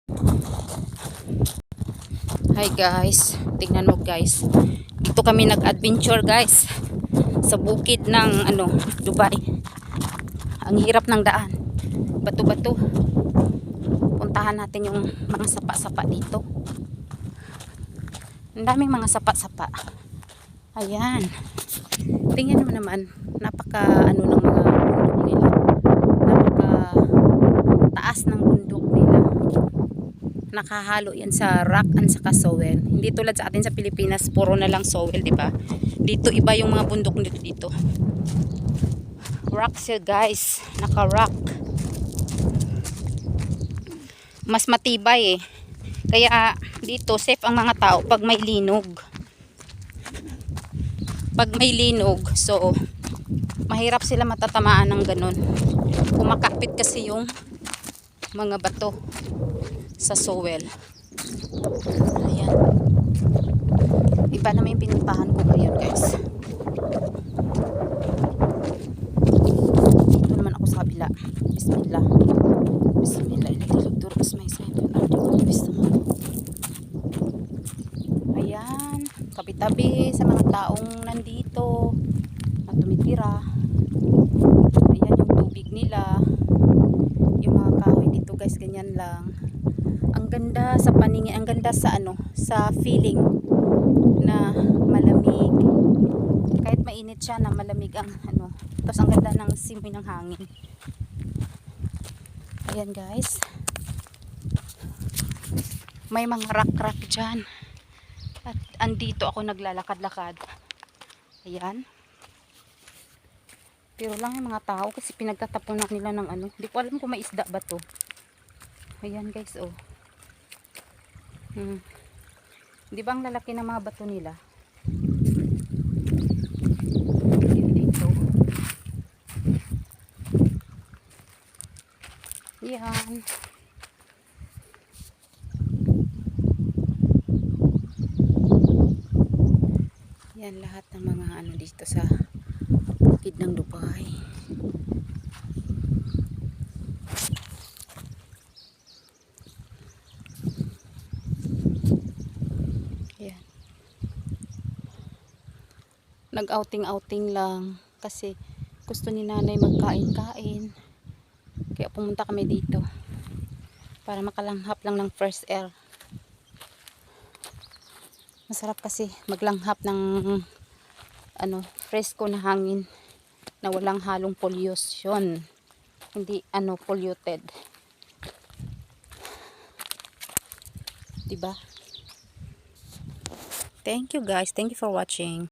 Hi guys, tingnan mo guys. Dito kami nag-adventure guys sa bukid ng Dubai. Ang hirap ng daan. Bato-bato. Puntahan natin yung mga sapa-sapa dito. Ang daming mga sapa-sapa. Ayan. Tingnan mo naman, napaka ng mga bundok nila. Napaka taas ng bundok nila. Nakahalo yan sa rock and saka soil. Hindi tulad sa atin sa Pilipinas, puro na lang soil, di ba? Dito iba yung mga bundok dito. Rock siya guys, naka-rock. Mas matibay eh. Kaya dito safe ang mga tao pag may linog. Pag may linog, so mahirap sila matatamaan ng ganun. Kumakapit kasi yung mga bato sa soil. Ayan. Iba naman yung pinuntahan ko ngayon guys. Dito naman ako sa kabila. Bismillah. Bismillah. Ilagduros may sayon. Ayan. Tabi-tabi sa mga taong nandito na tumitira. Ayan yung tubig nila. Yung mga kahoy dito guys, ganyan lang. Ang ganda sa paningin, ang ganda sa sa feeling na malamig. Kahit mainit siya na malamig ang Tapos ang ganda ng simoy ng hangin. Ayan guys. May mga rock-rock dyan. At andito ako naglalakad-lakad. Ayan. Pero lang yung mga tao kasi pinagtatapunan nila ng Hindi ko alam kung may isda ba to. Ayan guys, oh. Di ba ang lalaki ng mga bato nila? Dito. Yan. Yan lahat ng mga dito sa bukid ng Dubai. Yan. Nag-outing-outing lang kasi gusto ni nanay magkain-kain. Kaya pumunta kami dito para makalanghap lang ng fresh air. Masarap kasi maglanghap ng fresco na hangin na walang halong pollution. Hindi polluted. Diba? Thank you guys. Thank you for watching.